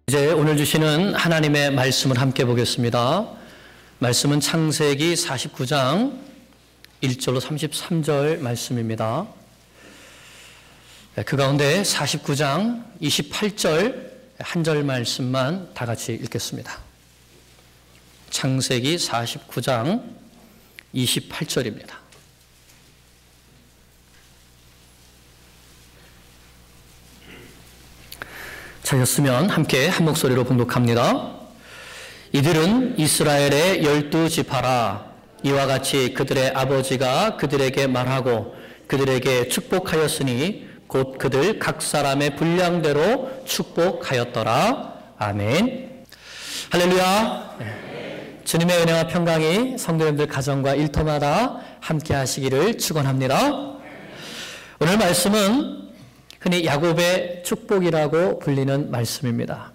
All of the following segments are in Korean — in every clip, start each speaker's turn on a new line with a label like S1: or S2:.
S1: 이제 오늘 주시는 하나님의 말씀을 함께 보겠습니다. 말씀은 창세기 49장 1절로 33절 말씀입니다. 그 가운데 49장 28절 한 절 말씀만 다 같이 읽겠습니다. 창세기 49장 28절입니다. 찾았으면 함께 한 목소리로 봉독합니다. 이들은 이스라엘의 12지파라. 이와 같이 그들의 아버지가 그들에게 말하고 그들에게 축복하였으니 곧 그들 각 사람의 분량대로 축복하였더라. 아멘. 할렐루야. 네. 주님의 은혜와 평강이 성도님들 가정과 일터마다 함께 하시기를 축원합니다. 오늘 말씀은 흔히 야곱의 축복이라고 불리는 말씀입니다.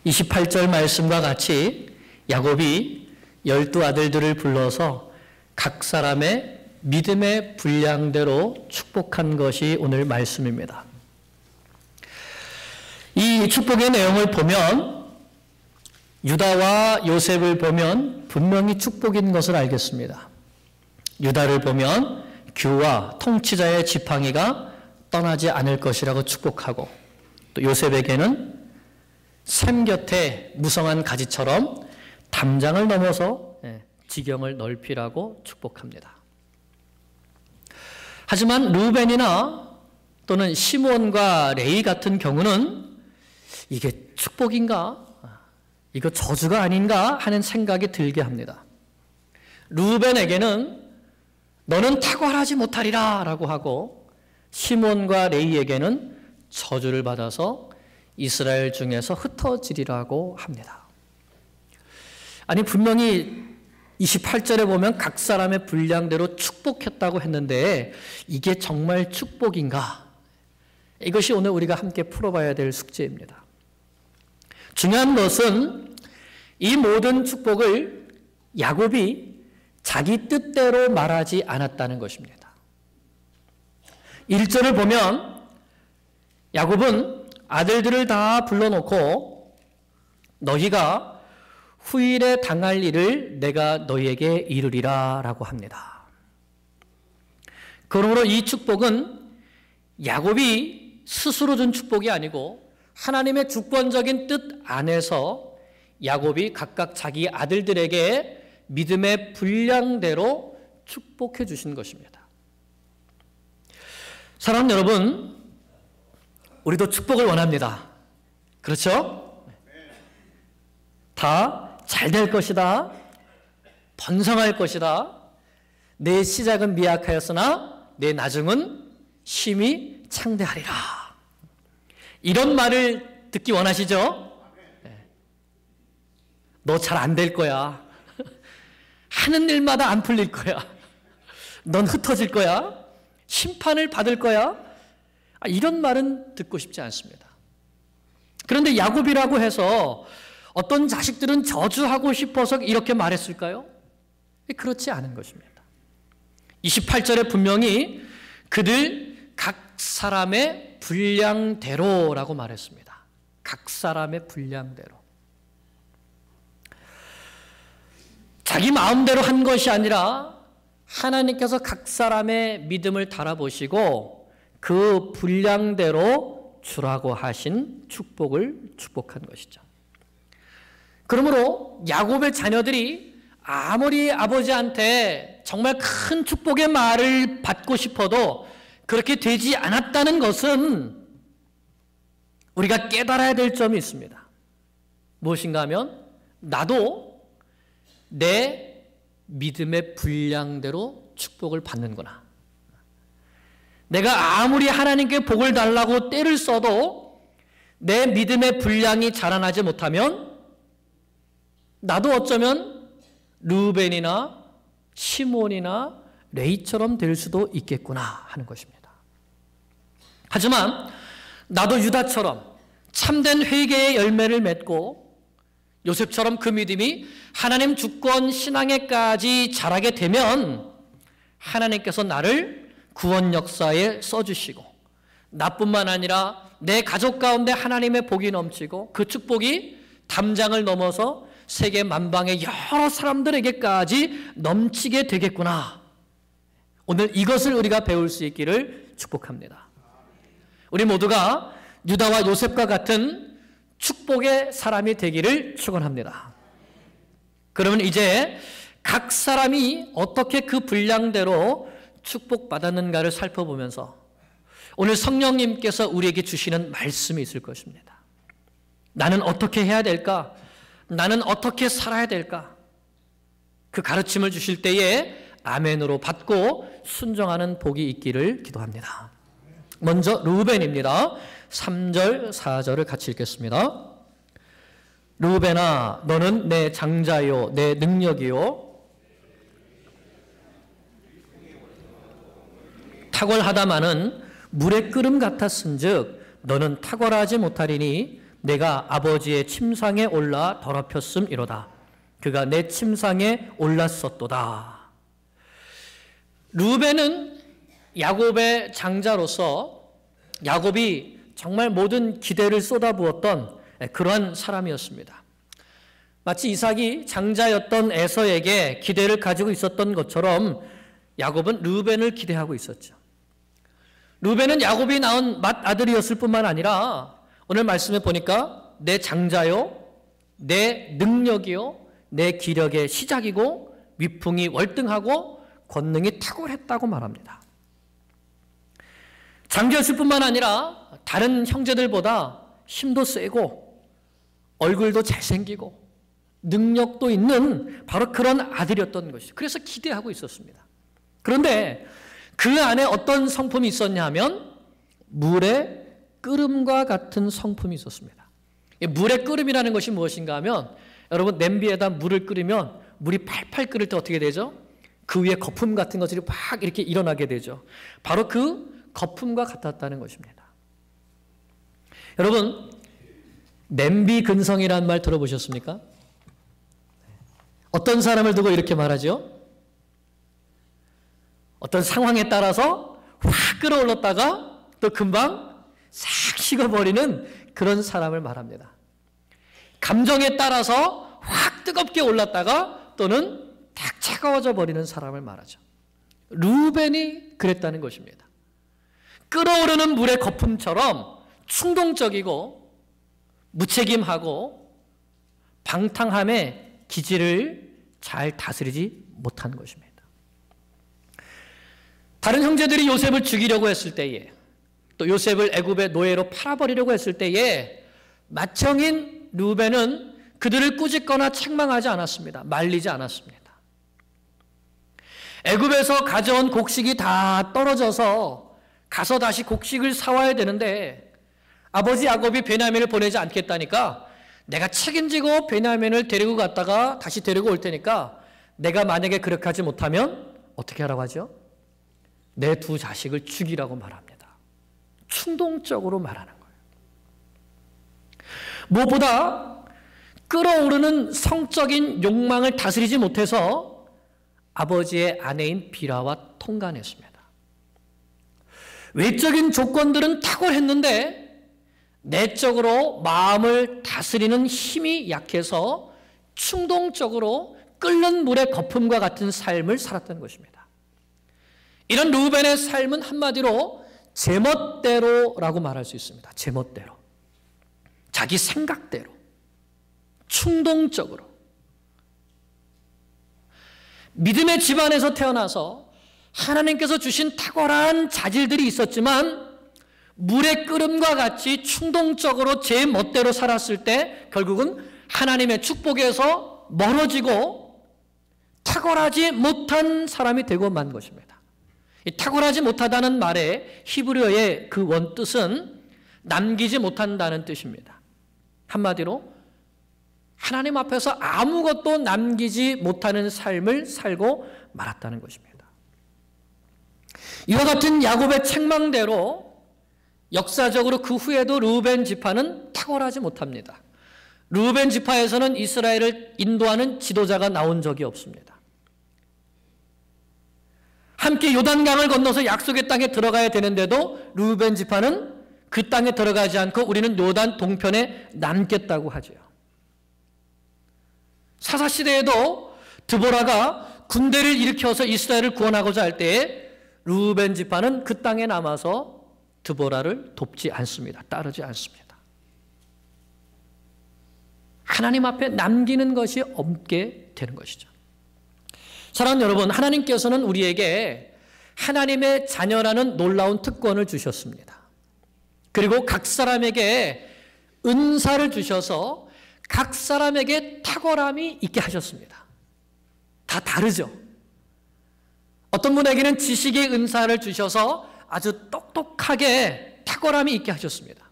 S1: 28절 말씀과 같이 야곱이 12아들들을 불러서 각 사람의 믿음의 분량대로 축복한 것이 오늘 말씀입니다. 이 축복의 내용을 보면 유다와 요셉을 보면 분명히 축복인 것을 알겠습니다. 유다를 보면 규와 통치자의 지팡이가 떠나지 않을 것이라고 축복하고, 또 요셉에게는 샘 곁에 무성한 가지처럼 담장을 넘어서 지경을 넓히라고 축복합니다. 하지만 루벤이나 또는 시므온과 레위 같은 경우는 이게 축복인가? 이거 저주가 아닌가? 하는 생각이 들게 합니다. 루벤에게는 너는 탁월하지 못하리라 라고 하고, 시몬과 레위에게는 저주를 받아서 이스라엘 중에서 흩어지리라고 합니다. 아니, 분명히 28절에 보면 각 사람의 분량대로 축복했다고 했는데 이게 정말 축복인가? 이것이 오늘 우리가 함께 풀어봐야 될 숙제입니다. 중요한 것은 이 모든 축복을 야곱이 자기 뜻대로 말하지 않았다는 것입니다. 1절을 보면 야곱은 아들들을 다 불러놓고 너희가 후일에 당할 일을 내가 너희에게 이르리라 라고 합니다. 그러므로 이 축복은 야곱이 스스로 준 축복이 아니고 하나님의 주권적인 뜻 안에서 야곱이 각각 자기 아들들에게 믿음의 분량대로 축복해 주신 것입니다. 사랑하는 여러분, 우리도 축복을 원합니다. 그렇죠? 다 잘 될 것이다. 번성할 것이다. 내 시작은 미약하였으나 내 나중은 심히 창대하리라. 이런 말을 듣기 원하시죠? 너 잘 안 될 거야. 하는 일마다 안 풀릴 거야. 넌 흩어질 거야. 심판을 받을 거야. 이런 말은 듣고 싶지 않습니다. 그런데 야곱이라고 해서 어떤 자식들은 저주하고 싶어서 이렇게 말했을까요? 그렇지 않은 것입니다. 28절에 분명히 그들 각 사람의 분량대로라고 말했습니다. 각 사람의 분량대로. 자기 마음대로 한 것이 아니라 하나님께서 각 사람의 믿음을 달아보시고 그 분량대로 주라고 하신 축복을 축복한 것이죠. 그러므로 야곱의 자녀들이 아무리 아버지한테 정말 큰 축복의 말을 받고 싶어도 그렇게 되지 않았다는 것은 우리가 깨달아야 될 점이 있습니다. 무엇인가 하면 나도 내 믿음의 분량대로 축복을 받는구나. 내가 아무리 하나님께 복을 달라고 떼를 써도 내 믿음의 분량이 자라나지 못하면 나도 어쩌면 르우벤이나 시몬이나 레이처럼 될 수도 있겠구나 하는 것입니다. 하지만 나도 유다처럼 참된 회개의 열매를 맺고 요셉처럼 그 믿음이 하나님 주권 신앙에까지 자라게 되면 하나님께서 나를 구원 역사에 써주시고 나뿐만 아니라 내 가족 가운데 하나님의 복이 넘치고 그 축복이 담장을 넘어서 세계 만방의 여러 사람들에게까지 넘치게 되겠구나. 오늘 이것을 우리가 배울 수 있기를 축복합니다. 우리 모두가 유다와 요셉과 같은 축복의 사람이 되기를 축원합니다. 그러면 이제 각 사람이 어떻게 그 분량대로 축복받았는가를 살펴보면서 오늘 성령님께서 우리에게 주시는 말씀이 있을 것입니다. 나는 어떻게 해야 될까? 나는 어떻게 살아야 될까? 그 가르침을 주실 때에 아멘으로 받고 순종하는 복이 있기를 기도합니다. 먼저 르우벤입니다. 3절, 4절을 같이 읽겠습니다. 르우벤아, 너는 내 장자요, 내 능력이요. 탁월하다마는 물의 끓음 같았은즉 너는 탁월하지 못하리니 내가 아버지의 침상에 올라 더럽혔음이로다. 그가 내 침상에 올랐었도다. 르우벤은 야곱의 장자로서 야곱이 정말 모든 기대를 쏟아부었던 그러한 사람이었습니다. 마치 이삭이 장자였던 에서에게 기대를 가지고 있었던 것처럼 야곱은 르우벤을 기대하고 있었죠. 르우벤은 야곱이 낳은 맏아들이었을 뿐만 아니라 오늘 말씀에 보니까 내 장자요, 내 능력이요, 내 기력의 시작이고 위풍이 월등하고 권능이 탁월했다고 말합니다. 장자였을 뿐만 아니라 다른 형제들보다 힘도 세고 얼굴도 잘생기고 능력도 있는 바로 그런 아들이었던 것이죠. 그래서 기대하고 있었습니다. 그런데 그 안에 어떤 성품이 있었냐 하면 물의 끓음과 같은 성품이 있었습니다. 물의 끓음이라는 것이 무엇인가 하면 여러분 냄비에다 물을 끓이면 물이 팔팔 끓을 때 어떻게 되죠? 그 위에 거품 같은 것들이 막 이렇게 일어나게 되죠. 바로 그 거품과 같았다는 것입니다. 여러분 냄비 근성이라는 말 들어보셨습니까? 어떤 사람을 두고 이렇게 말하죠? 어떤 상황에 따라서 확 끌어올랐다가 또 금방 싹 식어버리는 그런 사람을 말합니다. 감정에 따라서 확 뜨겁게 올랐다가 또는 딱 차가워져 버리는 사람을 말하죠. 르우벤이 그랬다는 것입니다. 끓어오르는 물의 거품처럼 충동적이고 무책임하고 방탕함의 기질을 잘 다스리지 못한 것입니다. 다른 형제들이 요셉을 죽이려고 했을 때에 또 요셉을 애굽의 노예로 팔아버리려고 했을 때에 맏형인 르우벤은 그들을 꾸짖거나 책망하지 않았습니다. 말리지 않았습니다. 애굽에서 가져온 곡식이 다 떨어져서 가서 다시 곡식을 사와야 되는데 아버지 야곱이 베냐민을 보내지 않겠다니까 내가 책임지고 베냐민을 데리고 갔다가 다시 데리고 올 테니까 내가 만약에 그렇게 하지 못하면 어떻게 하라고 하죠? 내 두 자식을 죽이라고 말합니다. 충동적으로 말하는 거예요. 무엇보다 끓어오르는 성적인 욕망을 다스리지 못해서 아버지의 아내인 비라와 통간했습니다. 외적인 조건들은 탁월했는데 내적으로 마음을 다스리는 힘이 약해서 충동적으로 끓는 물의 거품과 같은 삶을 살았던 것입니다. 이런 르우벤의 삶은 한마디로 제멋대로라고 말할 수 있습니다. 제멋대로. 자기 생각대로. 충동적으로. 믿음의 집안에서 태어나서 하나님께서 주신 탁월한 자질들이 있었지만 물의 끓음과 같이 충동적으로 제 멋대로 살았을 때 결국은 하나님의 축복에서 멀어지고 탁월하지 못한 사람이 되고 만 것입니다. 이 탁월하지 못하다는 말의 히브리어의 그 원뜻은 남기지 못한다는 뜻입니다. 한마디로 하나님 앞에서 아무것도 남기지 못하는 삶을 살고 말았다는 것입니다. 이와 같은 야곱의 책망대로 역사적으로 그 후에도 르우벤 지파는 탁월하지 못합니다. 르우벤 지파에서는 이스라엘을 인도하는 지도자가 나온 적이 없습니다. 함께 요단강을 건너서 약속의 땅에 들어가야 되는데도 르우벤 지파는 그 땅에 들어가지 않고 우리는 요단 동편에 남겠다고 하죠. 사사시대에도 드보라가 군대를 일으켜서 이스라엘을 구원하고자 할 때에 르우벤 지파는 그 땅에 남아서 드보라를 돕지 않습니다. 따르지 않습니다. 하나님 앞에 남기는 것이 없게 되는 것이죠. 사랑하는 여러분, 하나님께서는 우리에게 하나님의 자녀라는 놀라운 특권을 주셨습니다. 그리고 각 사람에게 은사를 주셔서 각 사람에게 탁월함이 있게 하셨습니다. 다 다르죠. 어떤 분에게는 지식의 은사를 주셔서 아주 똑똑하게 탁월함이 있게 하셨습니다.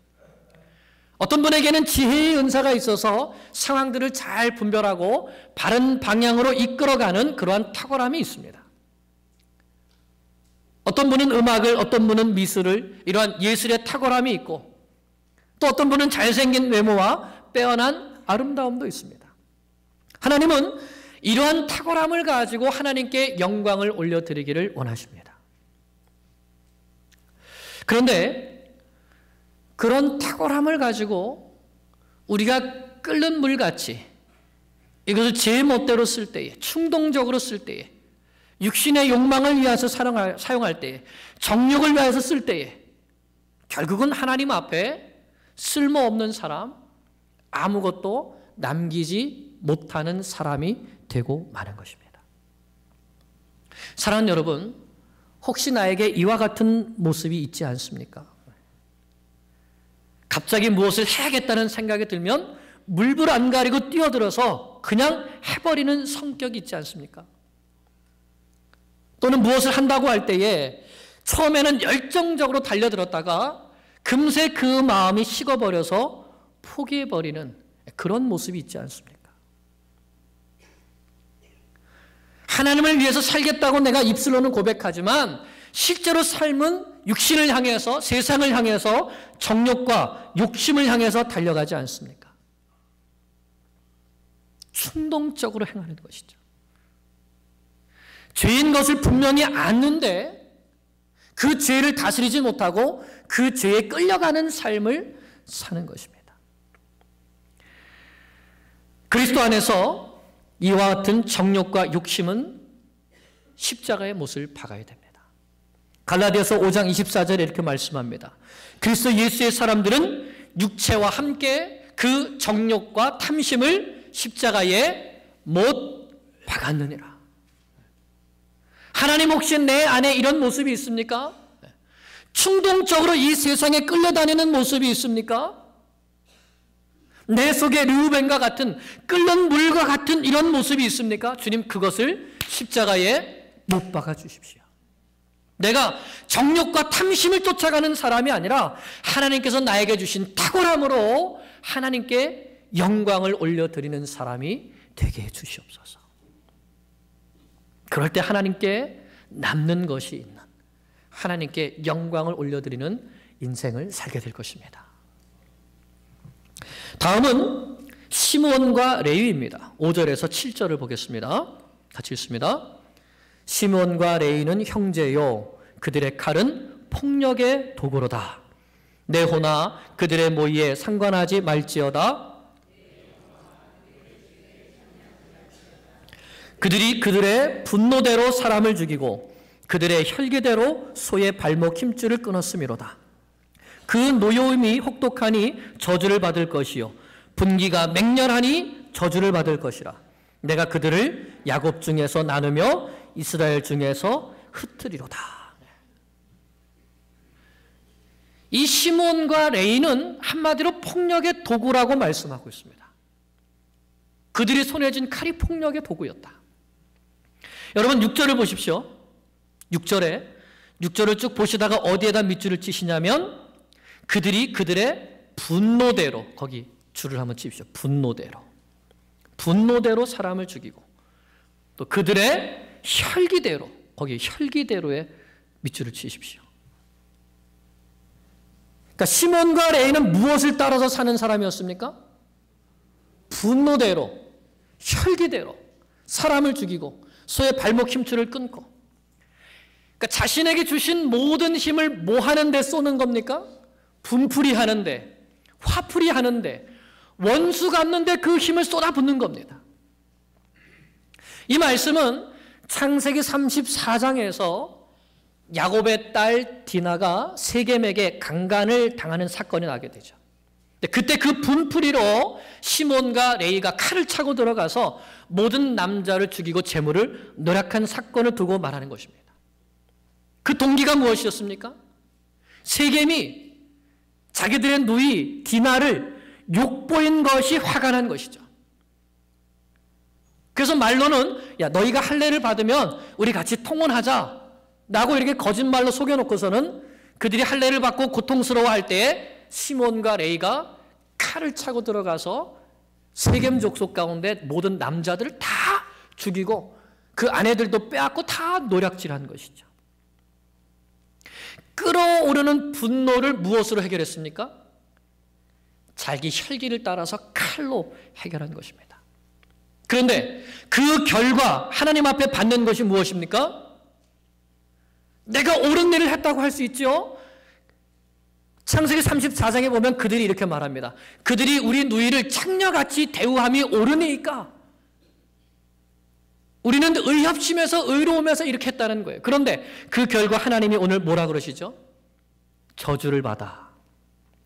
S1: 어떤 분에게는 지혜의 은사가 있어서 상황들을 잘 분별하고 바른 방향으로 이끌어가는 그러한 탁월함이 있습니다. 어떤 분은 음악을, 어떤 분은 미술을, 이러한 예술의 탁월함이 있고, 또 어떤 분은 잘생긴 외모와 빼어난 아름다움도 있습니다. 하나님은 이러한 탁월함을 가지고 하나님께 영광을 올려드리기를 원하십니다. 그런데 그런 탁월함을 가지고 우리가 끓는 물같이 이것을 제 멋대로 쓸 때에, 충동적으로 쓸 때에, 육신의 욕망을 위해서 사용할 때에, 정욕을 위해서 쓸 때에 결국은 하나님 앞에 쓸모없는 사람, 아무것도 남기지 못하는 사람이 되고 마는 것입니다. 사랑하는 여러분, 혹시 나에게 이와 같은 모습이 있지 않습니까? 갑자기 무엇을 해야겠다는 생각이 들면 물불 안 가리고 뛰어들어서 그냥 해버리는 성격이 있지 않습니까? 또는 무엇을 한다고 할 때에 처음에는 열정적으로 달려들었다가 금세 그 마음이 식어버려서 포기해버리는 그런 모습이 있지 않습니까? 하나님을 위해서 살겠다고 내가 입술로는 고백하지만 실제로 삶은 육신을 향해서, 세상을 향해서, 정욕과 욕심을 향해서 달려가지 않습니까? 충동적으로 행하는 것이죠. 죄인 것을 분명히 아는데 그 죄를 다스리지 못하고 그 죄에 끌려가는 삶을 사는 것입니다. 그리스도 안에서 이와 같은 정욕과 욕심은 십자가의 못을 박아야 됩니다. 갈라디아서 5장 24절에 이렇게 말씀합니다. 그리스도 예수의 사람들은 육체와 함께 그 정욕과 탐심을 십자가에 못 박았느니라. 하나님 혹시 내 안에 이런 모습이 있습니까? 충동적으로 이 세상에 끌려다니는 모습이 있습니까? 내 속에 르우벤과 같은 끓는 물과 같은 이런 모습이 있습니까? 주님, 그것을 십자가에 못 박아 주십시오. 내가 정욕과 탐심을 쫓아가는 사람이 아니라 하나님께서 나에게 주신 탁월함으로 하나님께 영광을 올려드리는 사람이 되게 해 주시옵소서. 그럴 때 하나님께 남는 것이 있는, 하나님께 영광을 올려드리는 인생을 살게 될 것입니다. 다음은 시므온과 레위입니다. 5절에서 7절을 보겠습니다. 같이 읽습니다. 시므온과 레위는 형제요, 그들의 칼은 폭력의 도구로다. 내 호나 그들의 모의에 상관하지 말지어다. 그들이 그들의 분노대로 사람을 죽이고 그들의 혈기대로 소의 발목 힘줄을 끊었음이로다. 그 노여움이 혹독하니 저주를 받을 것이요 분기가 맹렬하니 저주를 받을 것이라. 내가 그들을 야곱 중에서 나누며 이스라엘 중에서 흩으리로다. 이 시몬과 레위는 한마디로 폭력의 도구라고 말씀하고 있습니다. 그들이 손에 쥔 칼이 폭력의 도구였다. 여러분 6절을 보십시오. 6절을 쭉 보시다가 어디에다 밑줄을 치시냐면 그들이 그들의 분노대로, 거기 줄을 한번 치십시오. 분노대로 사람을 죽이고 또 그들의 혈기대로, 거기 혈기대로에 밑줄을 치십시오. 그러니까 시몬과 레위는 무엇을 따라서 사는 사람이었습니까? 분노대로, 혈기대로 사람을 죽이고 소의 발목 힘줄을 끊고, 그러니까 자신에게 주신 모든 힘을 뭐 하는데 쏘는 겁니까? 분풀이 하는데, 화풀이 하는데, 원수 갚는데 그 힘을 쏟아붓는 겁니다. 이 말씀은 창세기 34장에서 야곱의 딸 디나가 세겜에게 강간을 당하는 사건이 나게 되죠. 그때 그 분풀이로 시몬과 레이가 칼을 차고 들어가서 모든 남자를 죽이고 재물을 노략한 사건을 두고 말하는 것입니다. 그 동기가 무엇이었습니까? 세겜이 자기들의 누이 디나를 욕보인 것이 화가 난 것이죠. 그래서 말로는 야, 너희가 할례를 받으면 우리 같이 통혼하자 라고 이렇게 거짓말로 속여놓고서는 그들이 할례를 받고 고통스러워할 때에 시몬과 레이가 칼을 차고 들어가서 세겜 족속 가운데 모든 남자들을 다 죽이고 그 아내들도 빼앗고 다 노략질한 것이죠. 끓어오르는 분노를 무엇으로 해결했습니까? 자기 혈기를 따라서 칼로 해결한 것입니다. 그런데 그 결과 하나님 앞에 받는 것이 무엇입니까? 내가 옳은 일을 했다고 할 수 있죠. 창세기 34장에 보면 그들이 이렇게 말합니다. 그들이 우리 누이를 창녀같이 대우함이 옳으니까 우리는 의협심에서 의로움에서 이렇게 했다는 거예요. 그런데 그 결과 하나님이 오늘 뭐라 그러시죠? 저주를 받아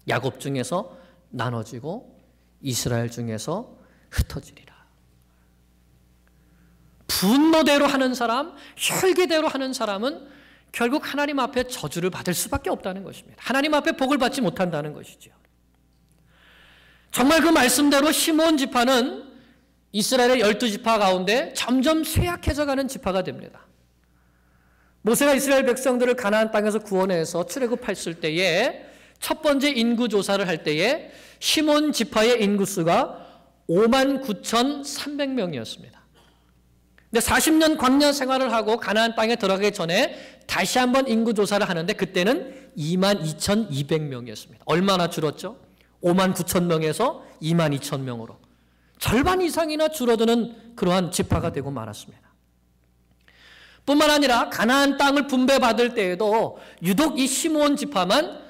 S1: 야곱 중에서 나눠지고 이스라엘 중에서 흩어지리라. 분노대로 하는 사람, 혈기대로 하는 사람은 결국 하나님 앞에 저주를 받을 수밖에 없다는 것입니다. 하나님 앞에 복을 받지 못한다는 것이죠. 정말 그 말씀대로 시몬 지파는 이스라엘의 12지파 가운데 점점 쇠약해져가는 지파가 됩니다. 모세가 이스라엘 백성들을 가나안 땅에서 구원해서 출애굽했을 때에 첫 번째 인구 조사를 할 때에 시몬 지파의 인구수가 59,300명이었습니다. 근데 40년 광야 생활을 하고 가나안 땅에 들어가기 전에 다시 한번 인구 조사를 하는데 그때는 22,200명이었습니다. 얼마나 줄었죠? 59,000명에서 22,000명으로 절반 이상이나 줄어드는 그러한 지파가 되고 말았습니다. 뿐만 아니라 가나안 땅을 분배받을 때에도 유독 이 시므온 지파만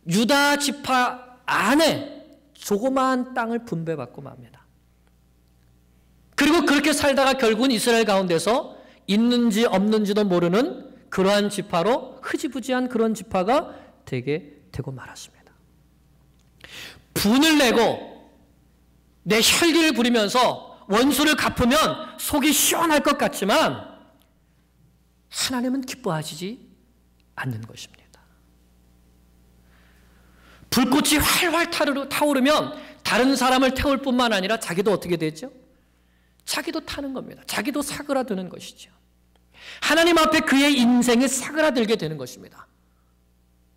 S1: 유다 지파 안에 조그마한 땅을 분배받고 맙니다. 그리고 그렇게 살다가 결국은 이스라엘 가운데서 있는지 없는지도 모르는 그러한 지파로 흐지부지한 그런 지파가 되게 되고 말았습니다. 분을 내고 내 혈기를 부리면서 원수를 갚으면 속이 시원할 것 같지만 하나님은 기뻐하시지 않는 것입니다. 불꽃이 활활 타오르면 다른 사람을 태울 뿐만 아니라 자기도 어떻게 되죠? 자기도 타는 겁니다. 자기도 사그라드는 것이죠. 하나님 앞에 그의 인생이 사그라들게 되는 것입니다.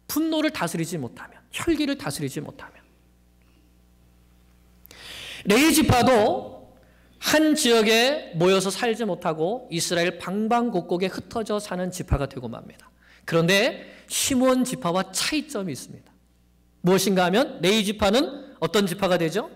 S1: 분노를 다스리지 못하면, 혈기를 다스리지 못하면. 레위 지파도 한 지역에 모여서 살지 못하고 이스라엘 방방곡곡에 흩어져 사는 지파가 되고 맙니다. 그런데 시므온 지파와 차이점이 있습니다. 무엇인가 하면 레위 지파는 어떤 지파가 되죠?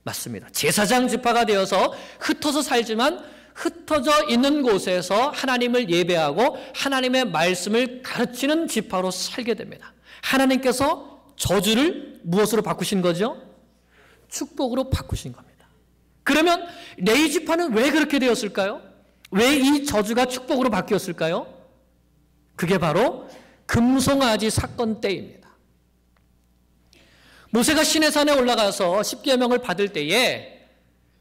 S1: 맞습니다. 제사장 지파가 되어서 흩어져 살지만 흩어져 있는 곳에서 하나님을 예배하고 하나님의 말씀을 가르치는 지파로 살게 됩니다. 하나님께서 저주를 무엇으로 바꾸신 거죠? 축복으로 바꾸신 겁니다. 그러면 레위 지파는 왜 그렇게 되었을까요? 왜 이 저주가 축복으로 바뀌었을까요? 그게 바로 금송아지 사건 때입니다. 모세가 시내산에 올라가서 십계명을 받을 때에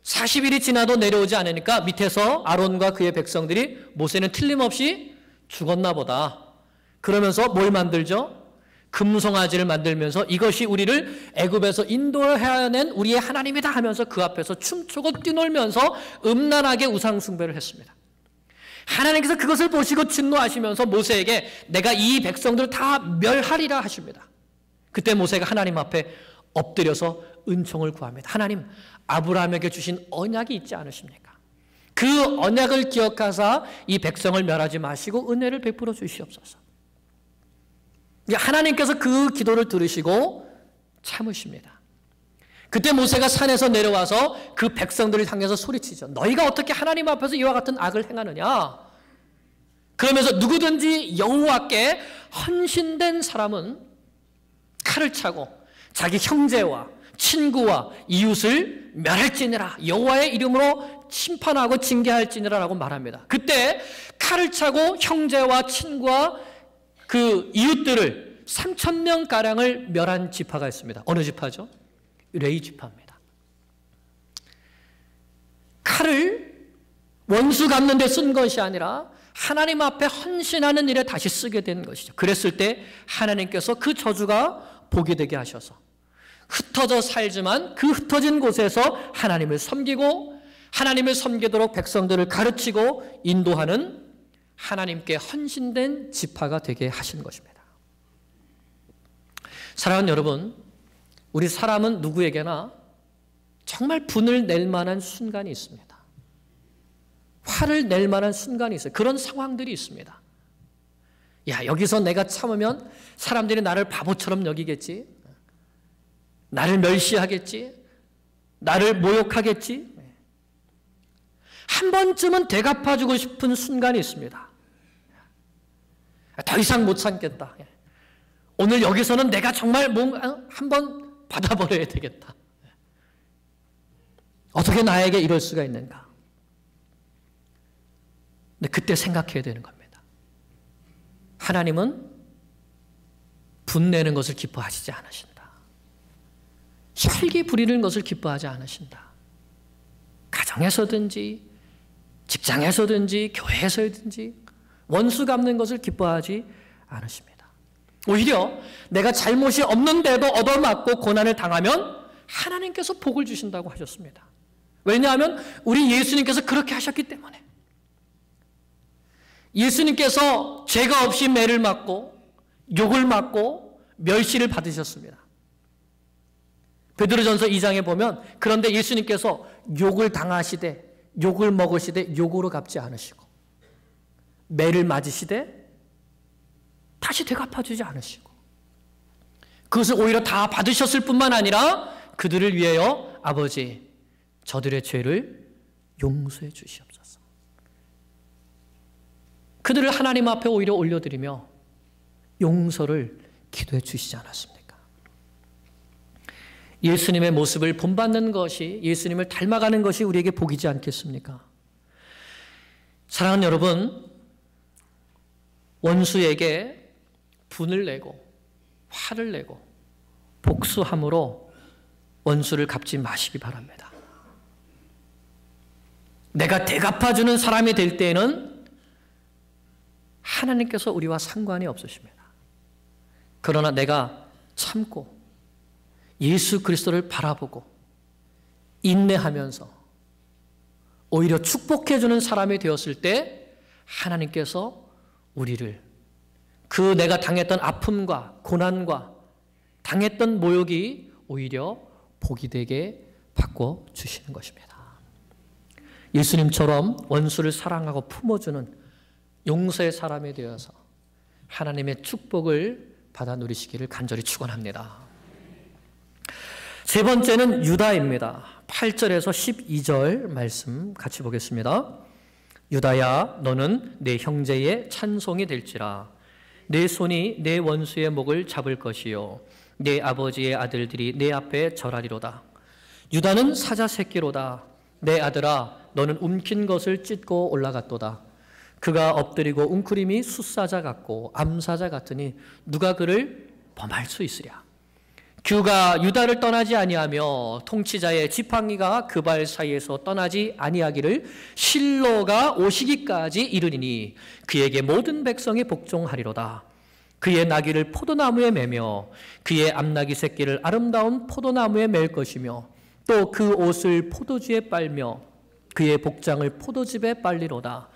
S1: 40일이 지나도 내려오지 않으니까 밑에서 아론과 그의 백성들이 모세는 틀림없이 죽었나 보다. 그러면서 뭘 만들죠? 금송아지를 만들면서 이것이 우리를 애굽에서 인도해낸 우리의 하나님이다 하면서 그 앞에서 춤추고 뛰놀면서 음란하게 우상 숭배를 했습니다. 하나님께서 그것을 보시고 진노하시면서 모세에게 내가 이 백성들을 다 멸하리라 하십니다. 그때 모세가 하나님 앞에 엎드려서 은총을 구합니다. 하나님, 아브라함에게 주신 언약이 있지 않으십니까? 그 언약을 기억하사 이 백성을 멸하지 마시고 은혜를 베풀어 주시옵소서. 하나님께서 그 기도를 들으시고 참으십니다. 그때 모세가 산에서 내려와서 그 백성들을 향해서 소리치죠. 너희가 어떻게 하나님 앞에서 이와 같은 악을 행하느냐? 그러면서 누구든지 여호와께 헌신된 사람은 칼을 차고 자기 형제와 친구와 이웃을 멸할지니라, 여호와의 이름으로 심판하고 징계할지니라 라고 말합니다. 그때 칼을 차고 형제와 친구와 그 이웃들을 3,000명가량을 멸한 지파가 있습니다. 어느 지파죠? 레위 지파입니다. 칼을 원수 갚는 데 쓴 것이 아니라 하나님 앞에 헌신하는 일에 다시 쓰게 된 것이죠. 그랬을 때 하나님께서 그 저주가 복이 되게 하셔서 흩어져 살지만 그 흩어진 곳에서 하나님을 섬기고 하나님을 섬기도록 백성들을 가르치고 인도하는 하나님께 헌신된 지파가 되게 하신 것입니다. 사랑하는 여러분, 우리 사람은 누구에게나 정말 분을 낼 만한 순간이 있습니다. 화를 낼 만한 순간이 있어요. 그런 상황들이 있습니다. 야, 여기서 내가 참으면 사람들이 나를 바보처럼 여기겠지, 나를 멸시하겠지, 나를 모욕하겠지. 한 번쯤은 대갚아주고 싶은 순간이 있습니다. 더 이상 못 참겠다. 오늘 여기서는 내가 정말 뭔가 한번 받아버려야 되겠다. 어떻게 나에게 이럴 수가 있는가? 근데 그때 생각해야 되는 겁니다. 하나님은 분내는 것을 기뻐하시지 않으신다. 혈기 부리는 것을 기뻐하지 않으신다. 가정에서든지 직장에서든지 교회에서든지 원수 갚는 것을 기뻐하지 않으십니다. 오히려 내가 잘못이 없는데도 얻어맞고 고난을 당하면 하나님께서 복을 주신다고 하셨습니다. 왜냐하면 우리 예수님께서 그렇게 하셨기 때문에. 예수님께서 죄가 없이 매를 맞고 욕을 맞고 멸시를 받으셨습니다. 베드로전서 2장에 보면 그런데 예수님께서 욕을 당하시되 욕을 먹으시되 욕으로 갚지 않으시고 매를 맞으시되 다시 되갚아주지 않으시고 그것을 오히려 다 받으셨을 뿐만 아니라 그들을 위하여 아버지 저들의 죄를 용서해 주시옵소서. 그들을 하나님 앞에 오히려 올려드리며 용서를 기도해 주시지 않았습니까? 예수님의 모습을 본받는 것이, 예수님을 닮아가는 것이 우리에게 복이지 않겠습니까? 사랑하는 여러분, 원수에게 분을 내고 화를 내고 복수함으로 원수를 갚지 마시기 바랍니다. 내가 대갚아주는 사람이 될 때에는 하나님께서 우리와 상관이 없으십니다. 그러나 내가 참고 예수 그리스도를 바라보고 인내하면서 오히려 축복해주는 사람이 되었을 때 하나님께서 우리를 그 내가 당했던 아픔과 고난과 당했던 모욕이 오히려 복이 되게 바꿔주시는 것입니다. 예수님처럼 원수를 사랑하고 품어주는 용서의 사람이 되어서 하나님의 축복을 받아 누리시기를 간절히 축원합니다. 세 번째는 유다입니다. 8절에서 12절 말씀 같이 보겠습니다. 유다야, 너는 내 형제의 찬송이 될지라. 내 손이 내 원수의 목을 잡을 것이요 내 아버지의 아들들이 내 앞에 절하리로다. 유다는 사자 새끼로다. 내 아들아, 너는 움킨 것을 찢고 올라갔도다. 그가 엎드리고 웅크림이 숫사자 같고 암사자 같으니 누가 그를 범할 수 있으랴. 규가 유다를 떠나지 아니하며 통치자의 지팡이가 그 발 사이에서 떠나지 아니하기를 실로가 오시기까지 이르리니 그에게 모든 백성이 복종하리로다. 그의 나귀를 포도나무에 매며 그의 암나귀 새끼를 아름다운 포도나무에 맬 것이며 또 그 옷을 포도주에 빨며 그의 복장을 포도즙에 빨리로다.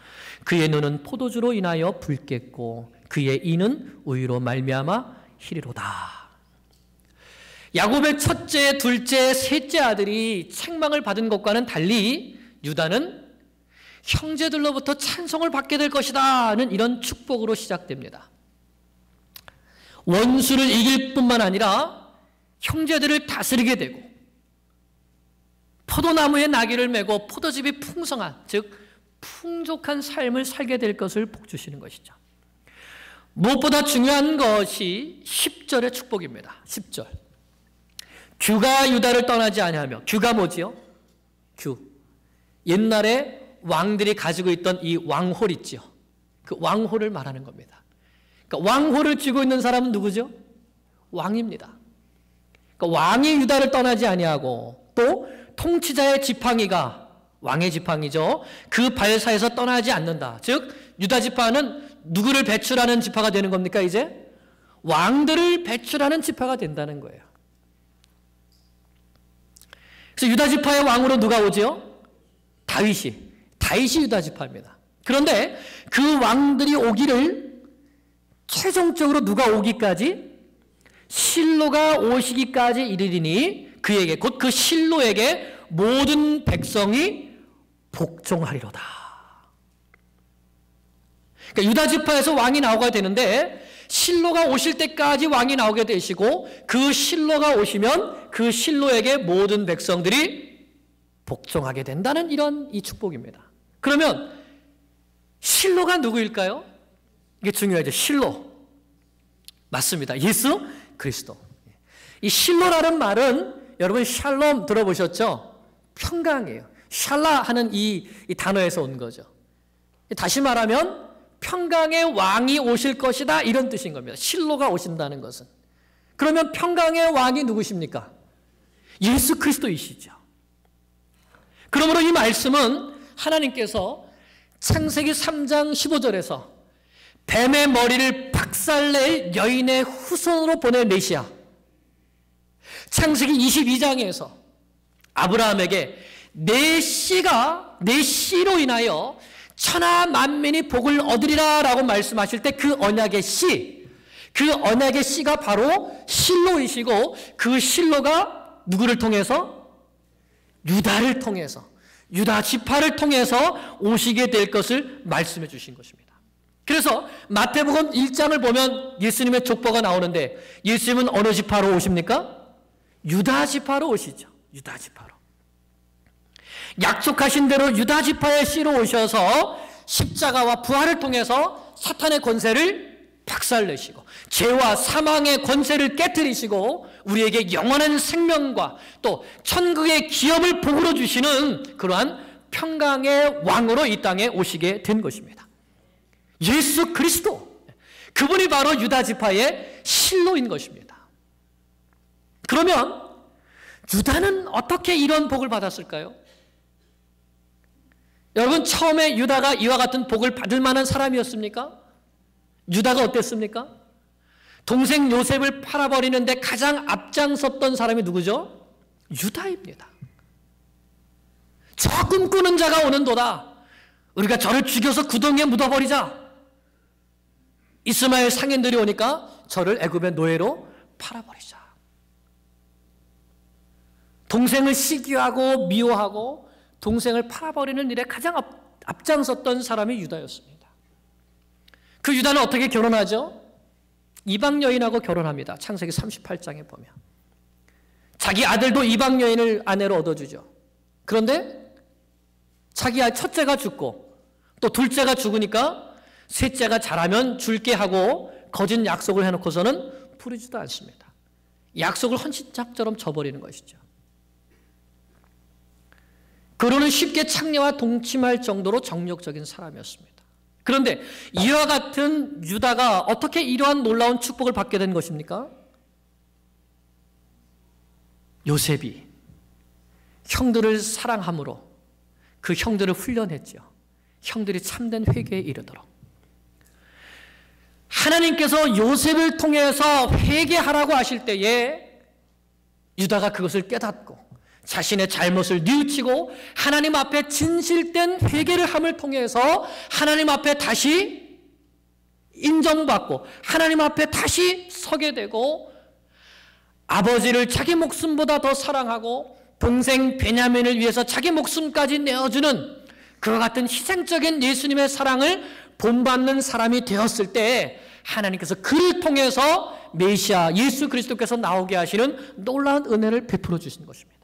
S1: 그의 눈은 포도주로 인하여 붉겠고 그의 이는 우유로 말미암아 희리로다. 야곱의 첫째, 둘째, 셋째 아들이 책망을 받은 것과는 달리 유다는 형제들로부터 찬송을 받게 될 것이다는 이런 축복으로 시작됩니다. 원수를 이길 뿐만 아니라 형제들을 다스리게 되고 포도나무에 나귀를 메고 포도즙이 풍성한, 즉 풍족한 삶을 살게 될 것을 복주시는 것이죠. 무엇보다 중요한 것이 10절의 축복입니다. 10절. 규가 유다를 떠나지 아니하며, 규가 뭐지요? 규. 옛날에 왕들이 가지고 있던 이 왕홀 있죠. 그 왕홀을 말하는 겁니다. 그러니까 왕홀을 쥐고 있는 사람은 누구죠? 왕입니다. 그러니까 왕이 유다를 떠나지 아니하고 또 통치자의 지팡이가, 왕의 지팡이죠, 그 발사에서 떠나지 않는다. 즉 유다 지파는 누구를 배출하는 지파가 되는 겁니까? 이제 왕들을 배출하는 지파가 된다는 거예요. 그래서 유다 지파의 왕으로 누가 오지요? 다윗이 유다 지파입니다. 그런데 그 왕들이 오기를 최종적으로 누가 오기까지? 실로가 오시기까지 이르리니 그에게, 곧 그 실로에게 모든 백성이 복종하리로다. 그러니까 유다 지파에서 왕이 나오게 되는데 실로가 오실 때까지 왕이 나오게 되시고 그 실로가 오시면 그 실로에게 모든 백성들이 복종하게 된다는 이런 이 축복입니다. 그러면 실로가 누구일까요? 이게 중요하죠. 실로. 맞습니다. 예수 그리스도. 이 실로라는 말은 여러분 샬롬 들어보셨죠? 평강이에요. 샬라 하는 이 단어에서 온 거죠. 다시 말하면 평강의 왕이 오실 것이다, 이런 뜻인 겁니다. 실로가 오신다는 것은. 그러면 평강의 왕이 누구십니까? 예수 그리스도이시죠. 그러므로 이 말씀은 하나님께서 창세기 3장 15절에서 뱀의 머리를 박살낼 여인의 후손으로 보낼 메시아, 창세기 22장에서 아브라함에게 내 씨로 인하여 천하 만민이 복을 얻으리라 라고 말씀하실 때 그 언약의 씨가 바로 실로이시고, 그 실로가 누구를 통해서? 유다를 통해서, 유다 지파를 통해서 오시게 될 것을 말씀해 주신 것입니다. 그래서 마태복음 1장을 보면 예수님의 족보가 나오는데 예수님은 어느 지파로 오십니까? 유다 지파로 오시죠. 유다 지파로. 약속하신 대로 유다 지파의 씨로 오셔서 십자가와 부활을 통해서 사탄의 권세를 박살내시고 죄와 사망의 권세를 깨뜨리시고 우리에게 영원한 생명과 또 천국의 기업을 복으로 주시는 그러한 평강의 왕으로 이 땅에 오시게 된 것입니다. 예수 그리스도, 그분이 바로 유다 지파의 실로인 것입니다. 그러면 유다는 어떻게 이런 복을 받았을까요? 여러분, 처음에 유다가 이와 같은 복을 받을 만한 사람이었습니까? 유다가 어땠습니까? 동생 요셉을 팔아버리는데 가장 앞장섰던 사람이 누구죠? 유다입니다. 저 꿈꾸는 자가 오는도다. 우리가 저를 죽여서 구덩이에 묻어버리자. 이스마엘 상인들이 오니까 저를 애굽의 노예로 팔아버리자. 동생을 시기하고 미워하고 동생을 팔아버리는 일에 가장 앞장섰던 사람이 유다였습니다. 그 유다는 어떻게 결혼하죠? 이방 여인하고 결혼합니다. 창세기 38장에 보면 자기 아들도 이방 여인을 아내로 얻어주죠. 그런데 자기 첫째가 죽고 또 둘째가 죽으니까 셋째가 자라면 줄게 하고 거짓 약속을 해놓고서는 부르지도 않습니다. 약속을 헌신짝처럼 져버리는 것이죠. 그로는 쉽게 창녀와 동침할 정도로 정욕적인 사람이었습니다. 그런데 이와 같은 유다가 어떻게 이러한 놀라운 축복을 받게 된 것입니까? 요셉이 형들을 사랑함으로 그 형들을 훈련했죠. 형들이 참된 회개에 이르도록. 하나님께서 요셉을 통해서 회개하라고 하실 때에 유다가 그것을 깨닫고 자신의 잘못을 뉘우치고 하나님 앞에 진실된 회개를 함을 통해서 하나님 앞에 다시 인정받고 하나님 앞에 다시 서게 되고 아버지를 자기 목숨보다 더 사랑하고 동생 베냐민을 위해서 자기 목숨까지 내어주는 그와 같은 희생적인 예수님의 사랑을 본받는 사람이 되었을 때 하나님께서 그를 통해서 메시아 예수 그리스도께서 나오게 하시는 놀라운 은혜를 베풀어 주신 것입니다.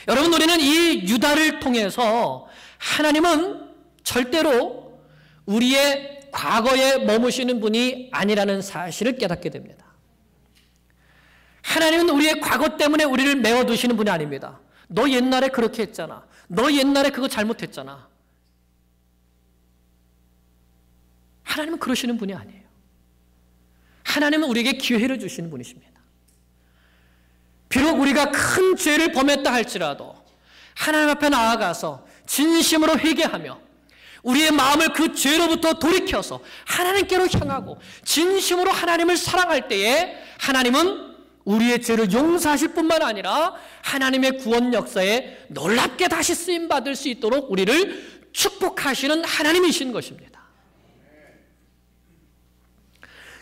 S1: 여러분, 우리는 이 유다를 통해서 하나님은 절대로 우리의 과거에 머무시는 분이 아니라는 사실을 깨닫게 됩니다. 하나님은 우리의 과거 때문에 우리를 메워두시는 분이 아닙니다. 너 옛날에 그렇게 했잖아. 너 옛날에 그거 잘못했잖아. 하나님은 그러시는 분이 아니에요. 하나님은 우리에게 기회를 주시는 분이십니다. 비록 우리가 큰 죄를 범했다 할지라도 하나님 앞에 나아가서 진심으로 회개하며 우리의 마음을 그 죄로부터 돌이켜서 하나님께로 향하고 진심으로 하나님을 사랑할 때에 하나님은 우리의 죄를 용서하실 뿐만 아니라 하나님의 구원 역사에 놀랍게 다시 쓰임받을 수 있도록 우리를 축복하시는 하나님이신 것입니다.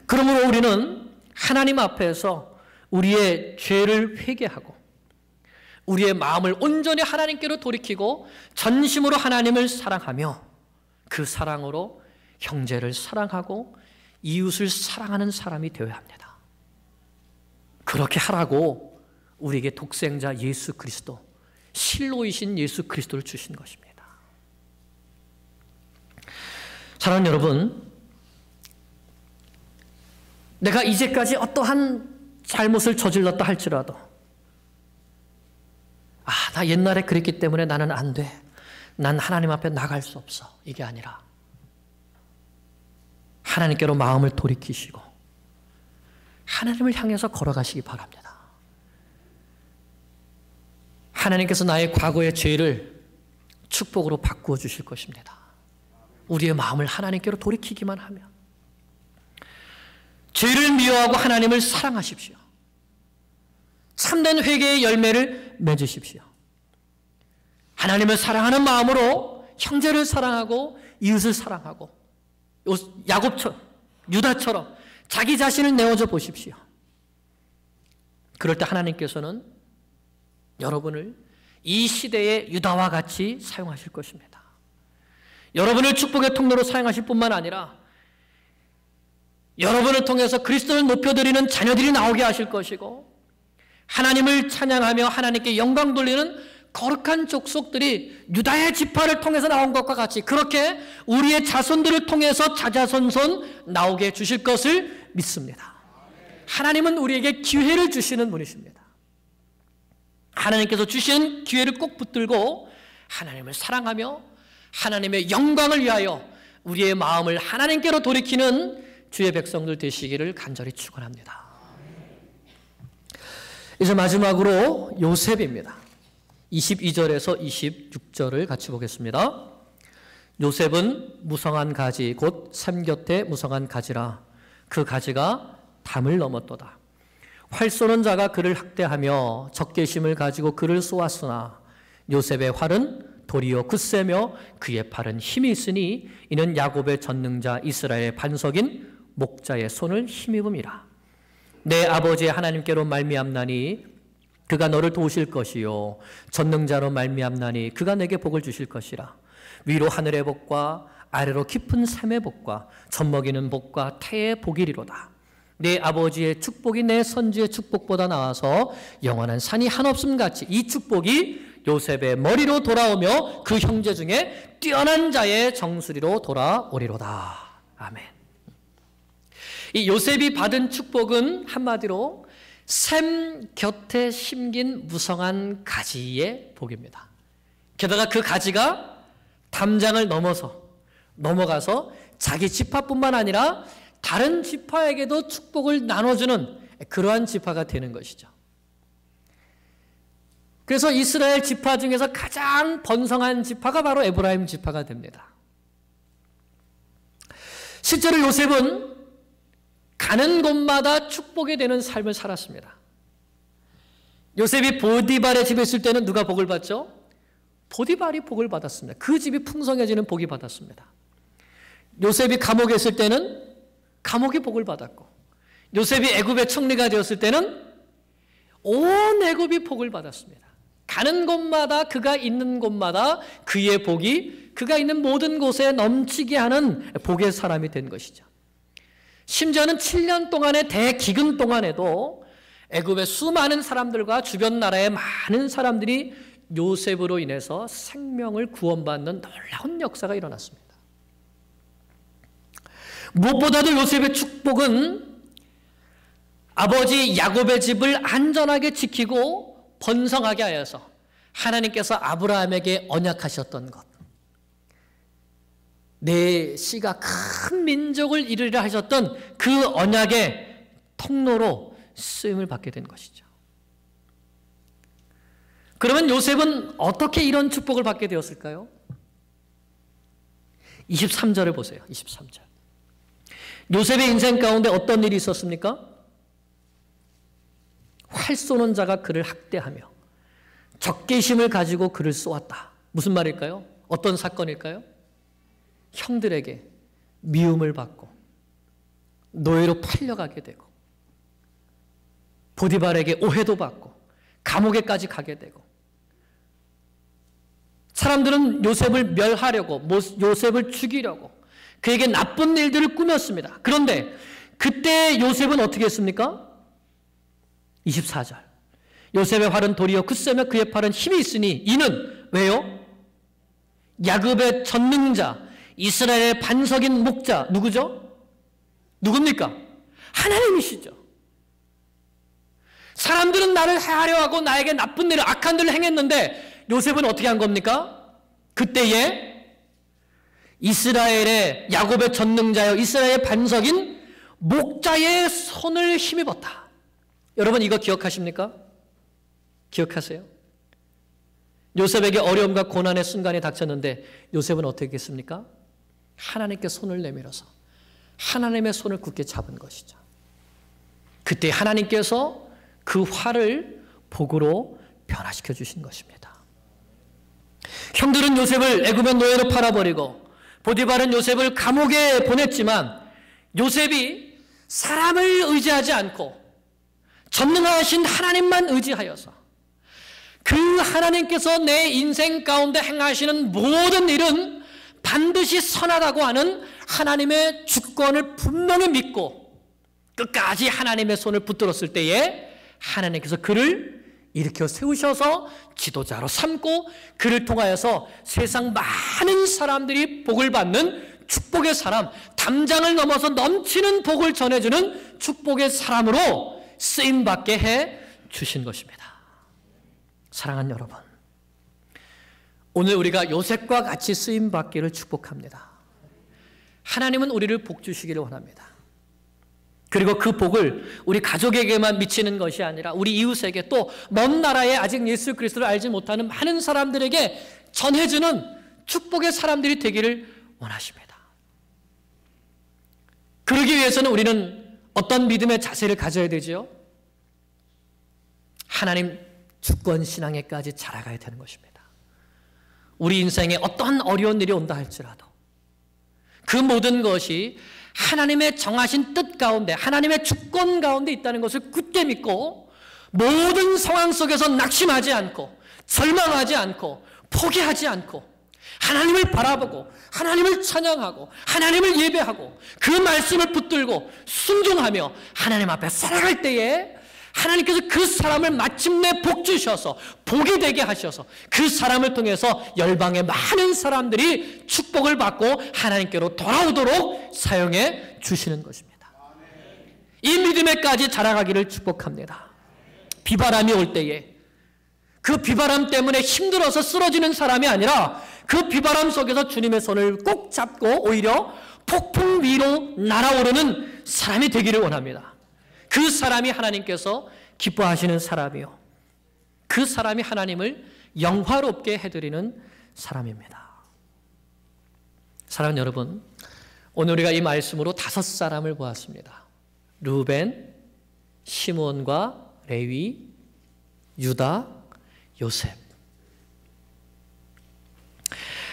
S1: 그러므로 우리는 하나님 앞에서 우리의 죄를 회개하고 우리의 마음을 온전히 하나님께로 돌이키고 전심으로 하나님을 사랑하며 그 사랑으로 형제를 사랑하고 이웃을 사랑하는 사람이 되어야 합니다. 그렇게 하라고 우리에게 독생자 예수 그리스도, 실로이신 예수 그리스도를 주신 것입니다. 사랑하는 여러분, 내가 이제까지 어떠한 잘못을 저질렀다 할지라도 나 옛날에 그랬기 때문에 나는 안 돼. 난 하나님 앞에 나갈 수 없어. 이게 아니라 하나님께로 마음을 돌이키시고 하나님을 향해서 걸어가시기 바랍니다. 하나님께서 나의 과거의 죄를 축복으로 바꾸어 주실 것입니다. 우리의 마음을 하나님께로 돌이키기만 하면. 죄를 미워하고 하나님을 사랑하십시오. 참된 회개의 열매를 맺으십시오. 하나님을 사랑하는 마음으로 형제를 사랑하고 이웃을 사랑하고 야곱처럼, 유다처럼 자기 자신을 내어줘 보십시오. 그럴 때 하나님께서는 여러분을 이 시대의 유다와 같이 사용하실 것입니다. 여러분을 축복의 통로로 사용하실 뿐만 아니라 여러분을 통해서 그리스도를 높여드리는 자녀들이 나오게 하실 것이고 하나님을 찬양하며 하나님께 영광 돌리는 거룩한 족속들이 유다의 지파를 통해서 나온 것과 같이 그렇게 우리의 자손들을 통해서 자자손손 나오게 해주실 것을 믿습니다. 하나님은 우리에게 기회를 주시는 분이십니다. 하나님께서 주신 기회를 꼭 붙들고 하나님을 사랑하며 하나님의 영광을 위하여 우리의 마음을 하나님께로 돌이키는 주의 백성들 되시기를 간절히 축원합니다. 이제 마지막으로 요셉입니다. 22절에서 26절을 같이 보겠습니다. 요셉은 무성한 가지 곧 샘 곁에 무성한 가지라. 그 가지가 담을 넘었도다. 활 쏘는 자가 그를 학대하며 적개심을 가지고 그를 쏘았으나 요셉의 활은 도리어 굳세며 그의 팔은 힘이 있으니 이는 야곱의 전능자 이스라엘의 반석인 목자의 손을 힘입음이라. 내 아버지의 하나님께로 말미암나니 그가 너를 도우실 것이요 전능자로 말미암나니 그가 내게 복을 주실 것이라. 위로 하늘의 복과 아래로 깊은 샘의 복과 젖먹이는 복과 태의 복이리로다. 내 아버지의 축복이 내 선지의 축복보다 나아서 영원한 산이 한없음 같이 이 축복이 요셉의 머리로 돌아오며 그 형제 중에 뛰어난 자의 정수리로 돌아오리로다. 아멘. 이 요셉이 받은 축복은 한마디로 샘 곁에 심긴 무성한 가지의 복입니다. 게다가 그 가지가 담장을 넘어가서 자기 지파뿐만 아니라 다른 지파에게도 축복을 나눠주는 그러한 지파가 되는 것이죠. 그래서 이스라엘 지파 중에서 가장 번성한 지파가 바로 에브라임 지파가 됩니다. 실제로 요셉은 가는 곳마다 축복이 되는 삶을 살았습니다. 요셉이 보디발의 집에 있을 때는 누가 복을 받죠? 보디발이 복을 받았습니다. 그 집이 풍성해지는 복이 받았습니다. 요셉이 감옥에 있을 때는 감옥이 복을 받았고 요셉이 애굽의 총리가 되었을 때는 온 애굽이 복을 받았습니다. 가는 곳마다 그가 있는 곳마다 그의 복이 그가 있는 모든 곳에 넘치게 하는 복의 사람이 된 것이죠. 심지어는 7년 동안의 대기근 동안에도 애굽의 수많은 사람들과 주변 나라의 많은 사람들이 요셉으로 인해서 생명을 구원받는 놀라운 역사가 일어났습니다. 무엇보다도 요셉의 축복은 아버지 야곱의 집을 안전하게 지키고 번성하게 하여서 하나님께서 아브라함에게 언약하셨던 것, 내 씨가 큰 민족을 이루리라 하셨던 그 언약의 통로로 쓰임을 받게 된 것이죠. 그러면 요셉은 어떻게 이런 축복을 받게 되었을까요? 23절을 보세요. 23절. 요셉의 인생 가운데 어떤 일이 있었습니까? 활 쏘는 자가 그를 학대하며 적개심을 가지고 그를 쏘았다. 무슨 말일까요? 어떤 사건일까요? 형들에게 미움을 받고 노예로 팔려가게 되고 보디발에게 오해도 받고 감옥에까지 가게 되고, 사람들은 요셉을 멸하려고, 요셉을 죽이려고 그에게 나쁜 일들을 꾸몄습니다. 그런데 그때 요셉은 어떻게 했습니까? 24절. 요셉의 활은 도리어 굳세며 그의 팔은 힘이 있으니 이는 왜요? 야곱의 전능자, 이스라엘의 반석인 목자, 누구죠? 누굽니까? 하나님이시죠. 사람들은 나를 해하려 하고 나에게 나쁜 일을, 악한 일을 행했는데 요셉은 어떻게 한 겁니까? 그때에 이스라엘의, 야곱의 전능자여 이스라엘의 반석인 목자의 손을 힘입었다. 여러분 이거 기억하십니까? 기억하세요? 요셉에게 어려움과 고난의 순간이 닥쳤는데 요셉은 어떻게 했습니까? 하나님께 손을 내밀어서 하나님의 손을 굳게 잡은 것이죠. 그때 하나님께서 그 화를 복으로 변화시켜 주신 것입니다. 형들은 요셉을 애굽의 노예로 팔아버리고 보디발은 요셉을 감옥에 보냈지만 요셉이 사람을 의지하지 않고 전능하신 하나님만 의지하여서 그 하나님께서 내 인생 가운데 행하시는 모든 일은 반드시 선하다고 하는 하나님의 주권을 분명히 믿고 끝까지 하나님의 손을 붙들었을 때에 하나님께서 그를 일으켜 세우셔서 지도자로 삼고 그를 통하여서 세상 많은 사람들이 복을 받는 축복의 사람, 담장을 넘어서 넘치는 복을 전해주는 축복의 사람으로 쓰임받게 해 주신 것입니다. 사랑하는 여러분, 오늘 우리가 요셉과 같이 쓰임받기를 축복합니다. 하나님은 우리를 복 주시기를 원합니다. 그리고 그 복을 우리 가족에게만 미치는 것이 아니라 우리 이웃에게, 또 먼 나라에 아직 예수 그리스도를 알지 못하는 많은 사람들에게 전해주는 축복의 사람들이 되기를 원하십니다. 그러기 위해서는 우리는 어떤 믿음의 자세를 가져야 되지요? 하나님 주권 신앙에까지 자라가야 되는 것입니다. 우리 인생에 어떤 어려운 일이 온다 할지라도 그 모든 것이 하나님의 정하신 뜻 가운데, 하나님의 주권 가운데 있다는 것을 굳게 믿고 모든 상황 속에서 낙심하지 않고 절망하지 않고 포기하지 않고 하나님을 바라보고 하나님을 찬양하고 하나님을 예배하고 그 말씀을 붙들고 순종하며 하나님 앞에 살아갈 때에 하나님께서 그 사람을 마침내 복 주셔서 복이 되게 하셔서 그 사람을 통해서 열방의 많은 사람들이 축복을 받고 하나님께로 돌아오도록 사용해 주시는 것입니다. 이 믿음에까지 자라가기를 축복합니다. 비바람이 올 때에 그 비바람 때문에 힘들어서 쓰러지는 사람이 아니라 그 비바람 속에서 주님의 손을 꼭 잡고 오히려 폭풍 위로 날아오르는 사람이 되기를 원합니다. 그 사람이 하나님께서 기뻐하시는 사람이요, 그 사람이 하나님을 영화롭게 해드리는 사람입니다. 사랑하는 여러분, 오늘 우리가 이 말씀으로 5사람을 보았습니다. 루벤, 시므온과 레위, 유다, 요셉.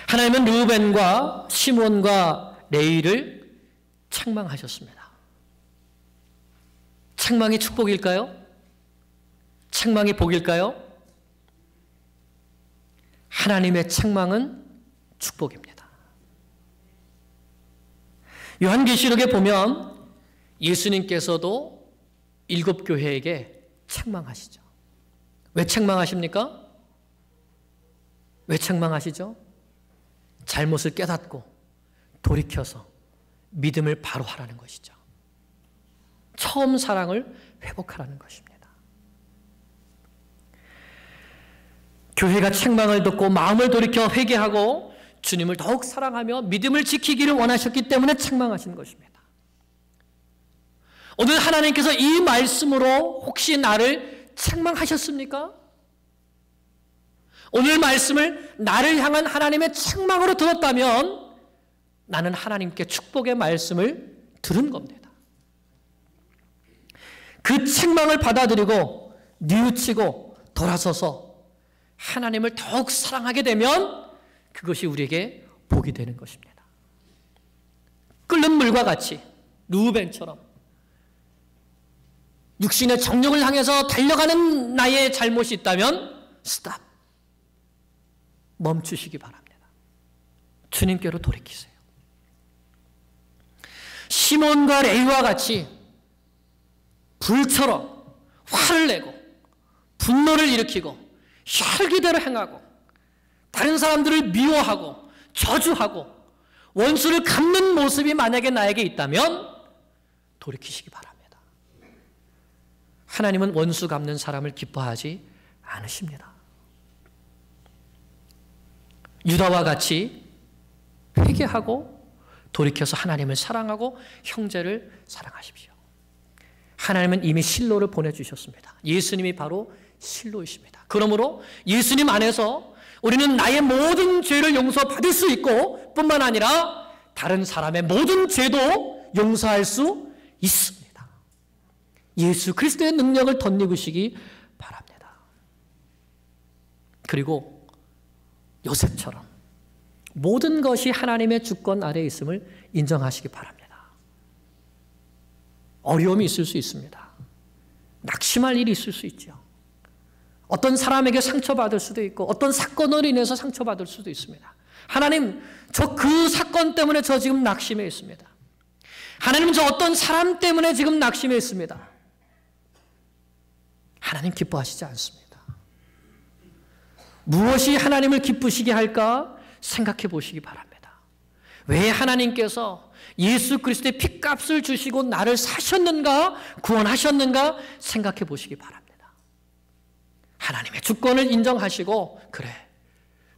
S1: 하나님은 루벤과 시므온과 레위를 책망하셨습니다. 책망이 축복일까요? 책망이 복일까요? 하나님의 책망은 축복입니다. 요한계시록에 보면 예수님께서도 7 교회에게 책망하시죠. 왜 책망하십니까? 왜 책망하시죠? 잘못을 깨닫고 돌이켜서 믿음을 바로 하라는 것이죠. 처음 사랑을 회복하라는 것입니다. 교회가 책망을 듣고 마음을 돌이켜 회개하고 주님을 더욱 사랑하며 믿음을 지키기를 원하셨기 때문에 책망하신 것입니다. 오늘 하나님께서 이 말씀으로 혹시 나를 책망하셨습니까? 오늘 말씀을 나를 향한 하나님의 책망으로 들었다면 나는 하나님께 축복의 말씀을 들은 겁니다. 그 책망을 받아들이고 뉘우치고 돌아서서 하나님을 더욱 사랑하게 되면 그것이 우리에게 복이 되는 것입니다. 끓는 물과 같이 르우벤처럼 육신의 정욕을 향해서 달려가는 나의 잘못이 있다면 스탑, 멈추시기 바랍니다. 주님께로 돌이키세요. 시몬과 레위와 같이 불처럼 화를 내고 분노를 일으키고 혈기대로 행하고 다른 사람들을 미워하고 저주하고 원수를 갚는 모습이 만약에 나에게 있다면 돌이키시기 바랍니다. 하나님은 원수 갚는 사람을 기뻐하지 않으십니다. 유다와 같이 회개하고 돌이켜서 하나님을 사랑하고 형제를 사랑하십시오. 하나님은 이미 실로를 보내주셨습니다. 예수님이 바로 실로이십니다. 그러므로 예수님 안에서 우리는 나의 모든 죄를 용서받을 수 있고 뿐만 아니라 다른 사람의 모든 죄도 용서할 수 있습니다. 예수 그리스도의 능력을 덧입으시기 바랍니다. 그리고 요셉처럼 모든 것이 하나님의 주권 아래에 있음을 인정하시기 바랍니다. 어려움이 있을 수 있습니다. 낙심할 일이 있을 수 있죠. 어떤 사람에게 상처받을 수도 있고 어떤 사건으로 인해서 상처받을 수도 있습니다. 하나님, 저 그 사건 때문에 저 지금 낙심해 있습니다. 하나님, 저 어떤 사람 때문에 지금 낙심해 있습니다. 하나님 기뻐하시지 않습니다. 무엇이 하나님을 기쁘시게 할까 생각해 보시기 바랍니다. 왜 하나님께서 예수 그리스도의 핏값을 주시고 나를 사셨는가, 구원하셨는가 생각해 보시기 바랍니다. 하나님의 주권을 인정하시고, 그래,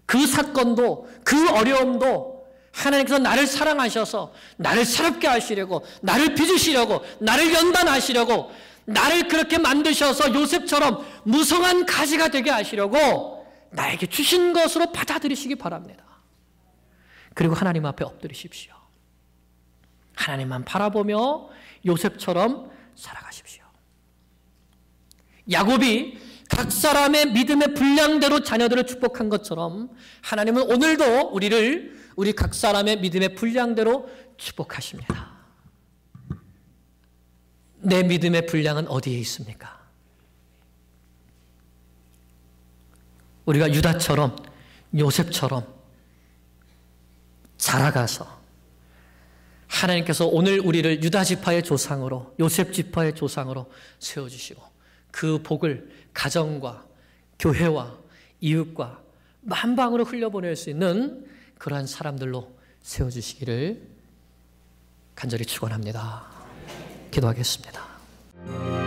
S1: 그 사건도 그 어려움도 하나님께서 나를 사랑하셔서 나를 새롭게 하시려고, 나를 빚으시려고, 나를 연단하시려고, 나를 그렇게 만드셔서 요셉처럼 무성한 가지가 되게 하시려고 나에게 주신 것으로 받아들이시기 바랍니다. 그리고 하나님 앞에 엎드리십시오. 하나님만 바라보며 요셉처럼 살아가십시오. 야곱이 각 사람의 믿음의 분량대로 자녀들을 축복한 것처럼 하나님은 오늘도 우리 각 사람의 믿음의 분량대로 축복하십니다. 내 믿음의 분량은 어디에 있습니까? 우리가 유다처럼 요셉처럼 자라가서 하나님께서 오늘 우리를 유다 지파의 조상으로, 요셉 지파의 조상으로 세워주시고 그 복을 가정과 교회와 이웃과 만방으로 흘려보낼 수 있는 그러한 사람들로 세워주시기를 간절히 축원합니다. 기도하겠습니다.